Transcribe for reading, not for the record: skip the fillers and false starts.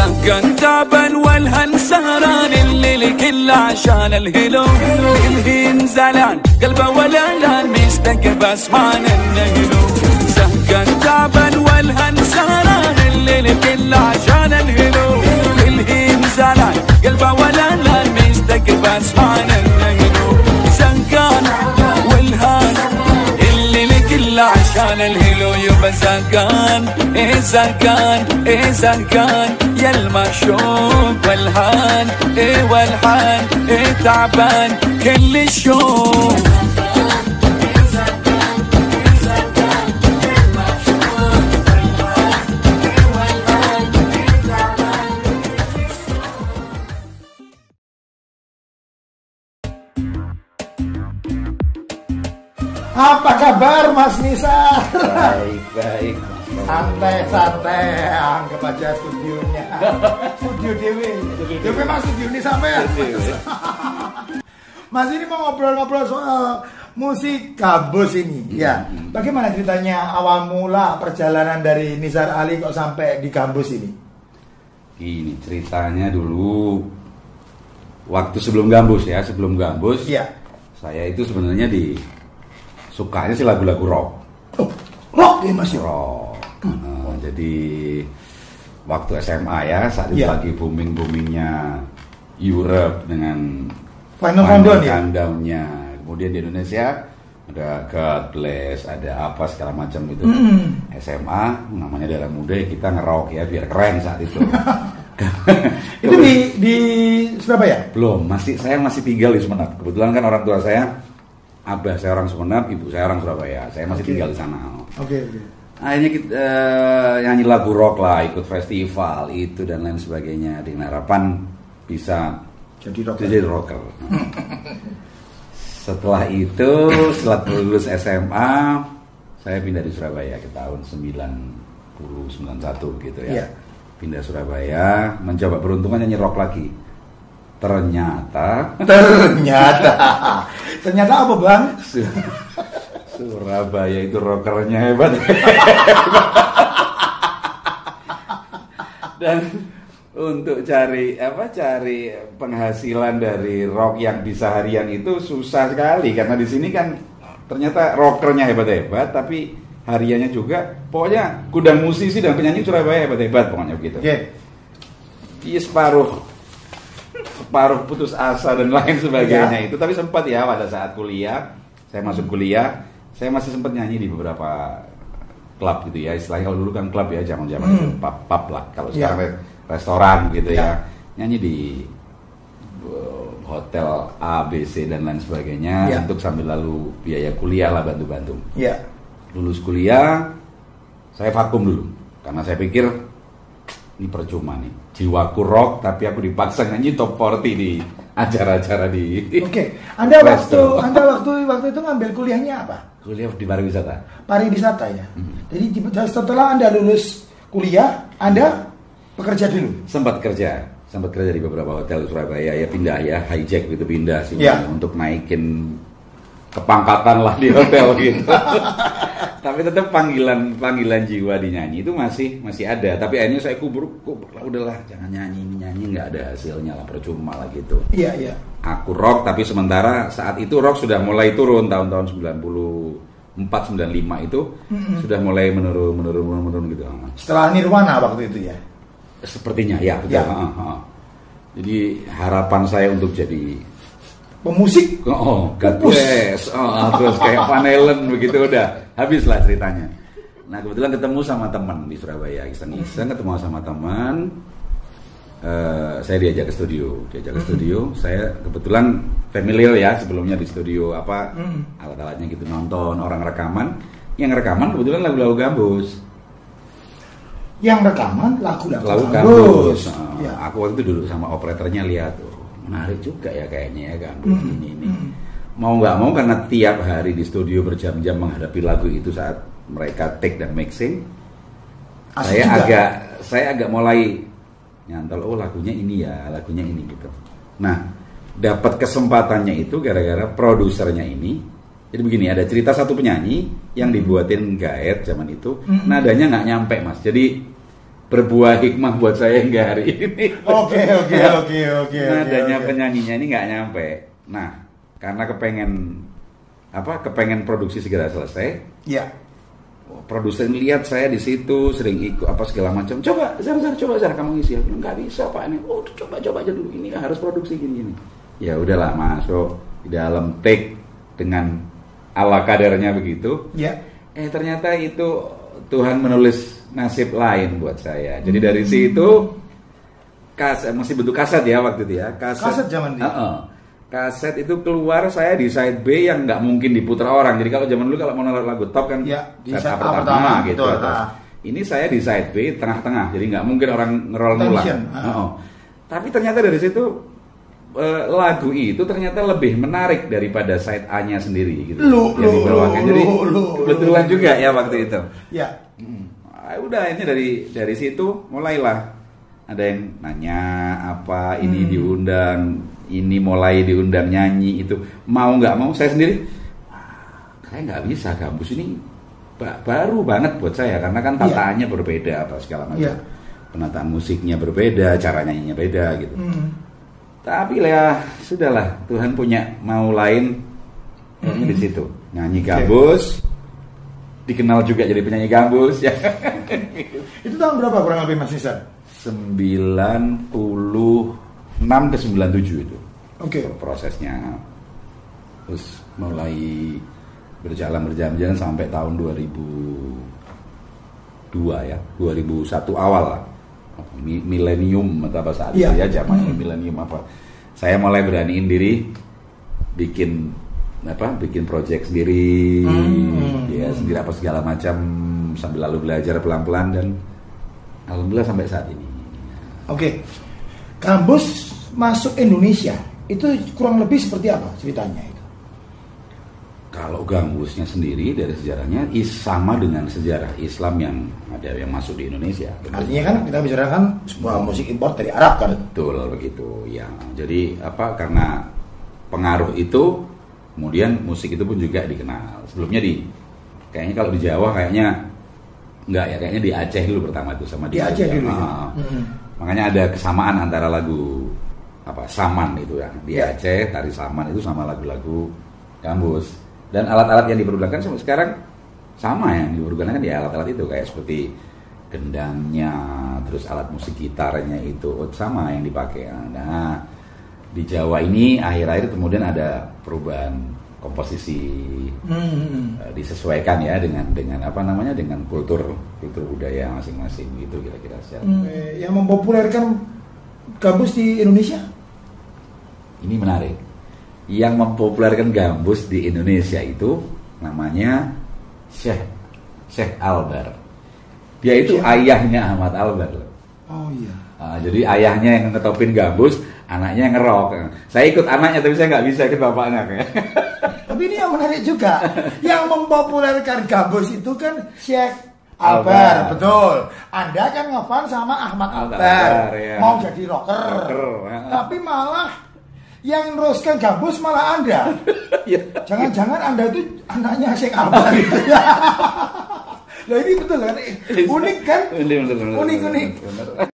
زهقان تعبان والهن سهران الليل كله عشان الهلو الهين زعلان قلبه ولا لان مستقب اسمان النهلو زهقان تعبان والهن سهران الليل كله عشان الهلو الهين زعلان قلبه ولا لان مستقب اسمان النهلو زهقان والهن كله عشان الهلو يبقى زهقان ايه زهقان ايه زهقان يا المعشوق والهان ايه والحان ايه تعبان كل الشوق Apa kabar Mas Nisar? Baik. Santai, anggap aja studionya. Studio Dewi. Dewi memang studio ini sampai ya? Mas ini mau ngobrol-ngobrol soal musik gambus ini. Ya, bagaimana ceritanya awal mula perjalanan dari Nisar Ali kok sampai di gambus ini? Gini ceritanya dulu waktu sebelum gambus ya, Iya. saya itu sebenarnya sukanya sih lagu-lagu rock. Oh, rock ya Mas? Rock. Jadi waktu SMA ya, saat itu lagi boomingnya Europe dengan Final Countdown-nya. Kemudian di Indonesia ada God Bless, ada apa segala macam itu. SMA namanya darah muda, kita ngerok ya biar keren saat itu. Itu di Surabaya? Belum, saya masih tinggal di Sumeneb. Kebetulan kan orang tua saya, abah saya orang Sumeneb, ibu saya orang Surabaya. Saya masih tinggal di sana. Oke. Akhirnya kita nyanyi lagu rock lah, ikut festival itu dan lain sebagainya dengan harapan bisa jadi rocker. Setelah itu, setelah lulus SMA, saya pindah di Surabaya ke tahun 91 gitu ya. Yeah. Pindah Surabaya, mencoba peruntungan nyanyi rock lagi. Ternyata apa Bang? Surabaya itu rockernya hebat. Dan untuk cari penghasilan dari rock yang bisa harian itu susah sekali karena di sini kan ternyata rockernya hebat-hebat tapi hariannya juga pokoknya gudang musisi dan penyanyi Surabaya hebat-hebat pokoknya begitu. Iya separuh putus asa dan lain sebagainya itu, tapi sempat ya pada saat kuliah, saya masuk kuliah, saya masih sempat nyanyi di beberapa klub gitu ya, istilahnya kalau dulu kan klub ya zaman-zaman itu pub lah, kalau sekarang restoran gitu ya, nyanyi di hotel A, B, C dan lain sebagainya untuk sambil lalu biaya kuliah lah bantu-bantu. Lulus kuliah, saya vakum dulu karena saya pikir ini percuma nih, jiwaku rock tapi aku dipaksa nyanyi top 40 di acara-acara di. Oke. Anda waktu itu ngambil kuliahnya apa? Kuliah di pariwisata. Pariwisata ya. Jadi setelah Anda lulus kuliah, Anda bekerja dulu. Sempat kerja di beberapa hotel di Surabaya ya, pindah ya, hijack gitu pindah sih untuk naikin kepangkatan lah di hotel gitu. Tapi tetap panggilan jiwa di nyanyi itu masih ada. Tapi akhirnya saya kubur udahlah jangan nyanyi nggak ada hasilnya lah, percuma lah gitu. Iya. Aku rock tapi sementara saat itu rock sudah mulai turun tahun 94 95 itu sudah mulai menurun gitu. Setelah Nirwana waktu itu ya. Sepertinya ya betul. Jadi harapan saya untuk jadi pemusik, God bless, terus kayak Van Halen begitu udah habislah ceritanya. Nah kebetulan ketemu sama teman di Surabaya, iseng-iseng ketemu sama teman, saya diajak ke studio, saya kebetulan familiar ya sebelumnya di studio alat-alatnya gitu, nonton orang rekaman, yang rekaman kebetulan lagu-lagu gambus. Yang rekaman lagu-lagu gambus. Aku waktu itu duduk sama operatornya lihat. Menarik juga ya kayaknya ya kan ini mau nggak mau karena tiap hari di studio berjam-jam menghadapi lagu itu saat mereka take dan mixing, saya agak mulai nyantol lagunya ini gitu. Nah dapat kesempatannya itu gara-gara produsernya ini. Jadi begini, ada cerita satu penyanyi yang dibuatin gaet zaman itu, nadanya nggak nyampe Mas, jadi berbuah hikmah buat saya hingga hari ini. Oke. Nadanya penyanyinya ini nggak nyampe. Nah, karena kepengen produksi segera selesai. Ya. Produsen lihat saya di situ sering ikut apa segala macam. Coba Zar kamu ngisi. Nggak bisa Pak ini. Oh, coba aja dulu, ini harus produksi gini. Ya udahlah, masuk di dalam take dengan ala kadarnya begitu. Ya. Ternyata itu Tuhan menulis nasib lain buat saya. Jadi dari situ masih bentuk kaset ya waktu itu ya. Kaset zaman itu. Kaset itu keluar saya di side B yang nggak mungkin diputar orang. Jadi kalau zaman dulu kalau mau nonton lagu top kan ya, di set A pertama gitu. Ini saya di side B tengah-tengah. Jadi nggak mungkin orang ngerol ngulang. Tapi ternyata dari situ lagu itu ternyata lebih menarik daripada side A-nya sendiri gitu. Jadi kebetulan juga ya waktu itu. Ya. Udah ini dari situ mulailah ada yang nanya apa ini ini mulai diundang nyanyi itu mau nggak mau saya sendiri kayak nggak bisa, Gambus ini baru banget buat saya karena kan tataannya berbeda apa segala macam, penataan musiknya berbeda, cara nyanyinya beda gitu. Tapi ya sudahlah, Tuhan punya mau lain di situ nyanyi Gambus, dikenal juga jadi penyanyi Gambus ya. Itu tahun berapa kurang lebih Mas Nisar? 96 ke 97 itu. Prosesnya. Terus mulai berjalan sampai tahun 2002 ya. 2001 awal lah. Milenium atau apa saat itu ya, zamannya milenium apa. Saya mulai beraniin diri bikin project sendiri. Ya, sendiri apa segala macam sambil lalu belajar pelan-pelan dan alhamdulillah sampai saat ini. Gambus masuk Indonesia itu kurang lebih seperti apa ceritanya itu? Kalau Gambusnya sendiri dari sejarahnya sama dengan sejarah Islam yang ada yang masuk di Indonesia. Artinya kan kita bicarakan sebuah musik impor dari Arab kan? Betul begitu ya. Jadi karena pengaruh itu kemudian musik itu pun juga dikenal. Sebelumnya kayaknya kalau di Jawa kayaknya kayaknya di Aceh dulu pertama itu sama di Aceh dulu. Makanya ada kesamaan antara lagu Saman itu ya di Aceh, tari Saman itu sama lagu-lagu Gambus. Dan alat-alat yang dipergunakan sampai sekarang sama yang dipergunakan ya alat-alat itu kayak seperti gendangnya, terus alat musik gitarnya itu sama yang dipakai. Nah, di Jawa ini akhir-akhir kemudian ada perubahan komposisi, disesuaikan ya dengan dengan kultur budaya masing-masing gitu kira-kira secara. Yang mempopulerkan Gambus di Indonesia? Ini menarik. Yang mempopulerkan Gambus di Indonesia itu namanya Syekh Albar. Dia itu ayahnya Ahmad Albar. Oh iya. Jadi ayahnya yang ngetopin Gambus, anaknya yang ngerok. Saya ikut anaknya tapi saya nggak bisa ikut bapaknya kayak. Tapi ini yang menarik juga. Yang mempopulerkan Gambus itu kan Syekh Albar, betul. Anda kan ngefans sama Ahmad Albar, ya. Mau jadi rocker. Tapi malah yang neruskan Gambus malah Anda. Jangan-jangan Anda itu anaknya Syekh Albar gitu ya. Nah ini betul kan? Unik kan? Unik.